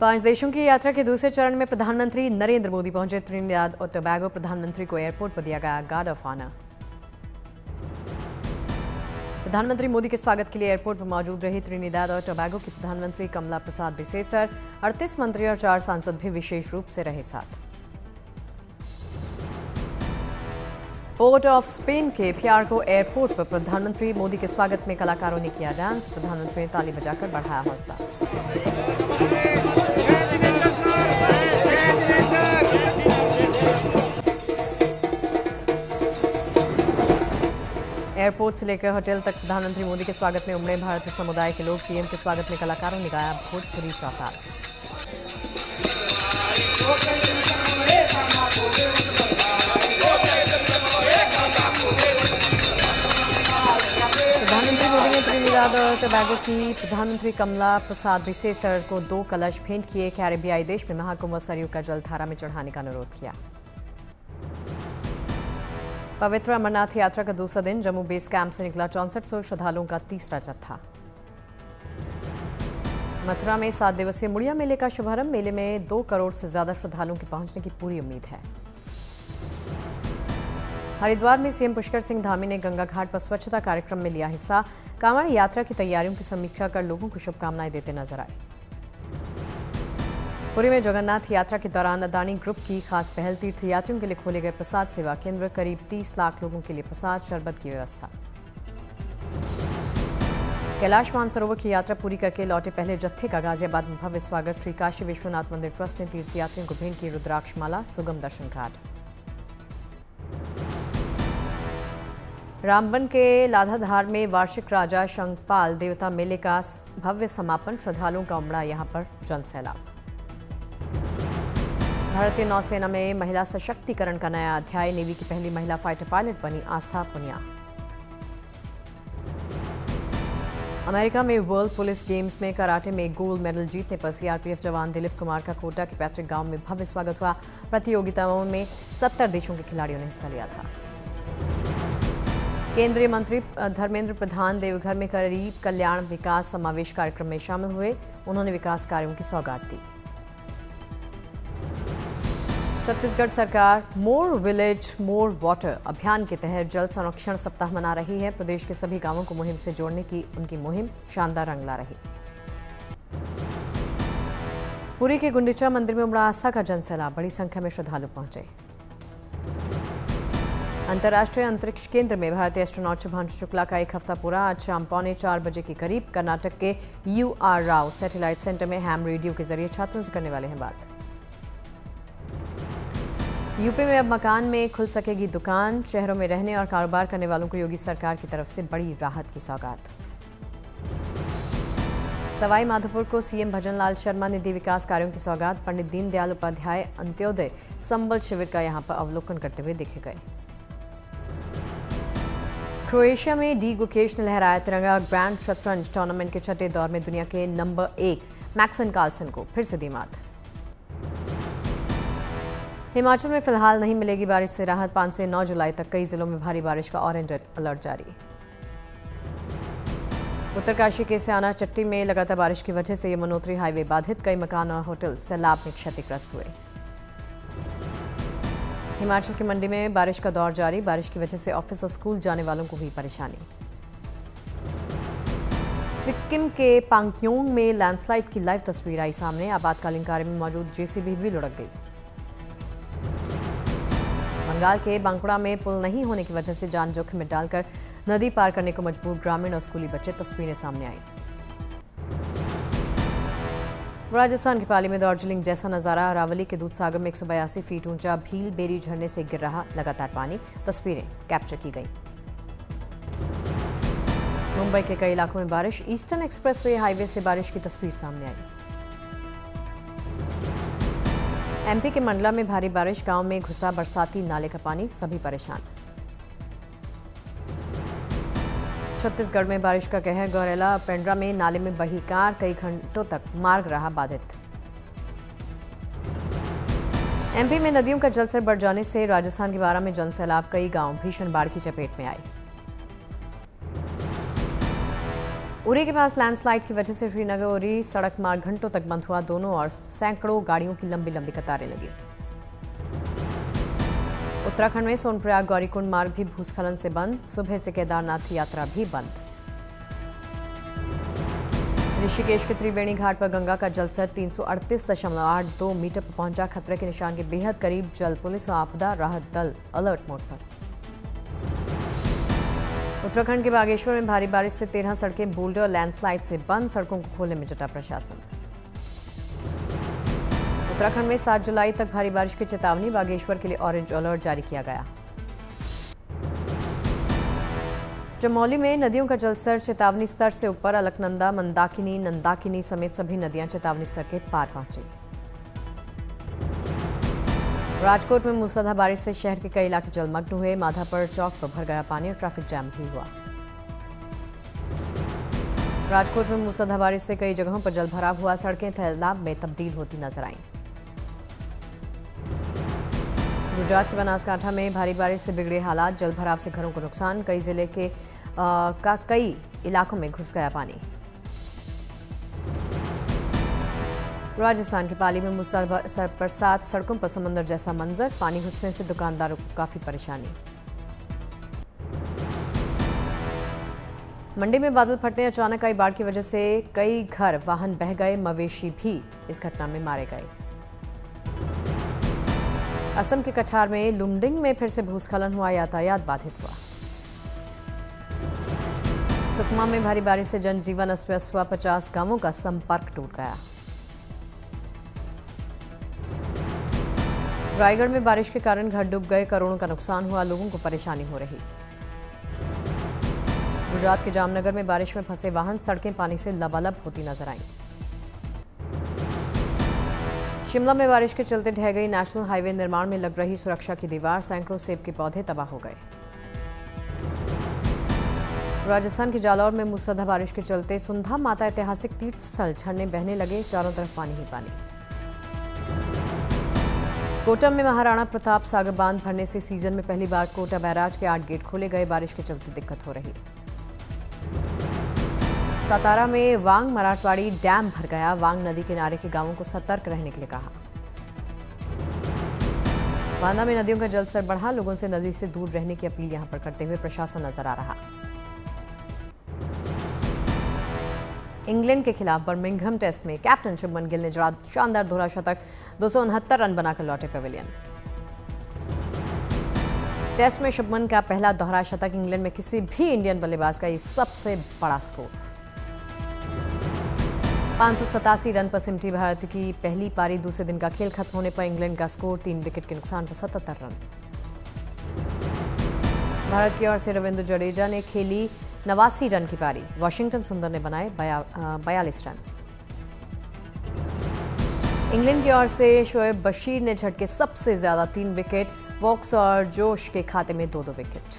5 देशों की यात्रा के दूसरे चरण में प्रधानमंत्री नरेंद्र मोदी पहुंचे त्रिनिदाद और टोबैगो। प्रधानमंत्री को एयरपोर्ट पर दिया गया गार्ड ऑफ ऑनर। प्रधानमंत्री मोदी के स्वागत के लिए एयरपोर्ट पर मौजूद रही त्रिनिदाद और टोबैगो की प्रधानमंत्री कमला प्रसाद बिसेसर। 38 मंत्री और 4 सांसद भी विशेष रूप से रहे साथ। पोर्ट ऑफ स्पेन के फियार्को एयरपोर्ट पर प्रधानमंत्री मोदी के स्वागत में कलाकारों ने किया डांस। प्रधानमंत्री ने ताली बजाकर बढ़ाया हौसला। एयरपोर्ट से लेकर होटल तक प्रधानमंत्री मोदी के स्वागत में उमड़े भारतीय समुदाय के लोग। पीएम के स्वागत में कलाकारों ने गाया भोजपुरी चौपाल। प्रधानमंत्री मोदी ने त्रिनिदाद और टोबैगो की प्रधानमंत्री कमला प्रसाद बिसेसर को 2 कलश भेंट किए। कैरेबियाई देश में महाकुंभ सरयू का जल धारा में चढ़ाने का अनुरोध किया। पवित्र अमरनाथ यात्रा का दूसरा दिन जम्मू बेस कैंप से निकला 6400 श्रद्धालुओं का तीसरा जत्था। मथुरा में 7 दिवसीय मुड़िया मेले का शुभारंभ। मेले में 2 करोड़ से ज्यादा श्रद्धालुओं के पहुंचने की पूरी उम्मीद है। हरिद्वार में सीएम पुष्कर सिंह धामी ने गंगा घाट पर स्वच्छता कार्यक्रम में लिया हिस्सा। कांवड़ यात्रा की तैयारियों की समीक्षा कर लोगों को शुभकामनाएं देते नजर आए। पुरी में जगन्नाथ यात्रा के दौरान अदानी ग्रुप की खास पहल। तीर्थयात्रियों के लिए खोले गए प्रसाद सेवा केंद्र। करीब 30 लाख लोगों के लिए प्रसाद शरबत की व्यवस्था। कैलाश मानसरोवर की यात्रा पूरी करके लौटे पहले जत्थे का गाजियाबाद में भव्य स्वागत। श्री काशी विश्वनाथ मंदिर ट्रस्ट ने तीर्थयात्रियों को भेंट की रुद्राक्ष माला। सुगम दर्शन घाट। रामबन के लाधाधार में वार्षिक राजा शंखपाल देवता मेले का भव्य समापन। श्रद्धालुओं का उमड़ा यहां पर जनसैलाब। भारतीय नौसेना में महिला सशक्तिकरण का नया अध्याय। नेवी की पहली महिला फाइटर पायलट बनी आस्था पुनिया। अमेरिका में वर्ल्ड पुलिस गेम्स में कराटे में गोल्ड मेडल जीतने पर सीआरपीएफ जवान दिलीप कुमार का कोटा के पैतृक गांव में भव्य स्वागत हुआ। प्रतियोगिताओं में 70 देशों के खिलाड़ियों ने हिस्सा लिया था। केंद्रीय मंत्री धर्मेंद्र प्रधान देवघर में गरीब कल्याण विकास समावेश कार्यक्रम में शामिल हुए। उन्होंने विकास कार्यों की सौगात दी। छत्तीसगढ़ सरकार मोर विलेज मोर वाटर अभियान के तहत जल संरक्षण सप्ताह मना रही है। प्रदेश के सभी गांवों को मुहिम से जोड़ने की उनकी मुहिम शानदार रंग ला रही। पुरी के गुंडीचा मंदिर में उमड़ा आस्था का जनसैलाब। बड़ी संख्या में श्रद्धालु पहुंचे। अंतर्राष्ट्रीय अंतरिक्ष केंद्र में भारतीय एस्ट्रोनॉट शुभांशु शुक्ला का 1 हफ्ता पूरा। आज शाम 3:45 बजे के करीब कर्नाटक के UR राव सैटेलाइट सेंटर में हैम रेडियो के जरिए छात्रों से करने वाले हैं बात। यूपी में अब मकान में खुल सकेगी दुकान। शहरों में रहने और कारोबार करने वालों को योगी सरकार की तरफ से बड़ी राहत की सौगात। सवाई माधोपुर को सीएम भजनलाल शर्मा ने दी विकास कार्यों की सौगात। पंडित दीनदयाल उपाध्याय अंत्योदय संबल शिविर का यहां पर अवलोकन करते हुए देखे गए। क्रोएशिया में डी गुकेश ने लहराया तिरंगा। ग्रैंड शतरंज टूर्नामेंट के 6ठे दौर में दुनिया के नंबर 1 मैक्सन कार्लसन को फिर से दी मात। हिमाचल में फिलहाल नहीं मिलेगी बारिश से राहत। 5 से 9 जुलाई तक कई जिलों में भारी बारिश का ऑरेंज अलर्ट जारी। उत्तरकाशी के सियाना चट्टी में लगातार बारिश की वजह से यमुनोत्री हाईवे बाधित। कई मकान और होटल सैलाब में क्षतिग्रस्त हुए। हिमाचल की मंडी में बारिश का दौर जारी। बारिश की वजह से ऑफिस और स्कूल जाने वालों को हुई परेशानी। सिक्किम के पांगयोंग में लैंडस्लाइड की लाइव तस्वीर आई सामने। आपातकालीन कार्य में मौजूद जेसीबी भी लुढ़क गई। बंगाल के बांकुड़ा में पुल नहीं होने की वजह से जान जोखिम में डालकर नदी पार करने को मजबूर ग्रामीण और स्कूली बच्चे। तस्वीरें सामने आई। राजस्थान के पाली में दार्जिलिंग जैसा नजारा। अरावली के दूधसागर में 182 फीट ऊंचा भील बेरी झरने से गिर रहा लगातार पानी। तस्वीरें कैप्चर की गई। मुंबई के कई इलाकों में बारिश। ईस्टर्न एक्सप्रेसवे हाईवे से बारिश की तस्वीर सामने आई। एमपी के मंडला में भारी बारिश। गांव में घुसा बरसाती नाले का पानी। सभी परेशान। छत्तीसगढ़ में बारिश का कहर। गौरेला पेंड्रा में नाले में बही कार। कई घंटों तक मार्ग रहा बाधित। एमपी में नदियों का जलस्तर बढ़ जाने से राजस्थान के बारां में जनसैलाब। कई गांव भीषण बाढ़ की चपेट में आए। उरी के पास लैंडस्लाइड की वजह से श्रीनगर उरी सड़क मार्ग घंटों तक बंद हुआ। दोनों और सैकड़ों गाड़ियों की लंबी लंबी कतारें लगी। उत्तराखंड में सोनप्रयाग गौरीकुंड मार्ग भी भूस्खलन से बंद। सुबह से केदारनाथ यात्रा भी बंद। ऋषिकेश के त्रिवेणी घाट पर गंगा का जलस्तर 338.82 मीटर पर पहुंचा। खतरे के निशान के बेहद करीब। जल पुलिस और आपदा राहत दल अलर्ट मोड पर। उत्तराखंड के बागेश्वर में भारी बारिश से 13 सड़कें बोल्डर लैंडस्लाइड से बंद। सड़कों को खोलने में जुटा प्रशासन। उत्तराखंड में 7 जुलाई तक भारी बारिश की चेतावनी। बागेश्वर के लिए ऑरेंज अलर्ट जारी किया गया। चमोली में नदियों का जलस्तर चेतावनी स्तर से ऊपर। अलकनंदा, मंदाकिनी, नंदाकिनी समेत सभी नदियां चेतावनी स्तर के पार पहुंची। राजकोट में मूसलाधार बारिश से शहर के कई इलाके जलमग्न हुए। माधापर चौक पर भर गया पानी और ट्रैफिक जैम भी हुआ। राजकोट में मूसलाधार बारिश से कई जगहों पर जल भराव हुआ। सड़कें तालाब में तब्दील होती नजर आईं। गुजरात के बनासकांठा में भारी बारिश से बिगड़े हालात। जल भराव से घरों को नुकसान। कई जिले के कई इलाकों में घुस गया पानी। राजस्थान के पाली में मूसलाधार बरसात। सड़कों पर समंदर जैसा मंजर। पानी घुसने से दुकानदारों को काफी परेशानी। मंडी में बादल फटने अचानक आई बाढ़ की वजह से कई घर वाहन बह गए। मवेशी भी इस घटना में मारे गए। असम के कछार में लुमडिंग में फिर से भूस्खलन हुआ। यातायात बाधित हुआ। सुकमा में भारी बारिश से जनजीवन अस्त व्यस्त हुआ। 50 गांवों का संपर्क टूट गया। रायगढ़ में बारिश के कारण घर डूब गए। करोड़ों का नुकसान हुआ। लोगों को परेशानी हो रही। गुजरात के जामनगर में बारिश में फंसे वाहन। सड़कें पानी से लबालब होती नजर आईं। शिमला में बारिश के चलते ढह गई नेशनल हाईवे। निर्माण में लग रही सुरक्षा की दीवार। सैकड़ों सेब के पौधे तबाह हो गए। राजस्थान के जालौर में मूसलाधार बारिश के चलते सुंधा माता ऐतिहासिक तीर्थ स्थल झरने बहने लगे। चारों तरफ पानी ही पानी। कोटा में महाराणा प्रताप सागर बांध भरने से सीजन में पहली बार कोटा बैराज के 8 गेट खोले गए। बारिश के चलते दिक्कत हो रही। सातारा में वांग मराठवाड़ी डैम भर गया। वांग नदी किनारे के गांवों को सतर्क रहने के लिए कहा। बांदा में नदियों का जलस्तर बढ़ा। लोगों से नदी से दूर रहने की अपील यहां पर करते हुए प्रशासन नजर आ रहा। इंग्लैंड के खिलाफ बर्मिंघम टेस्ट में कैप्टन शुभमन गिल ने जड़ा शानदार दोहरा शतक। 269 रन बनाकर लौटे पवेलियन। टेस्ट में शुभमन का पहला दोहरा शतक। इंग्लैंड में किसी भी इंडियन बल्लेबाज का ये सबसे बड़ा स्कोर। 587 रन पर सिमटी भारत की पहली पारी। दूसरे दिन का खेल खत्म होने पर इंग्लैंड का स्कोर 3 विकेट के नुकसान पर 77 रन। भारत की ओर से रविंद्र जडेजा ने खेली 89 रन की पारी। वाशिंगटन सुंदर ने बनाए 42 रन। इंग्लैंड की ओर से शोएब बशीर ने झटके सबसे ज्यादा 3 विकेट। वॉक्स और जोश के खाते में 2-2 विकेट।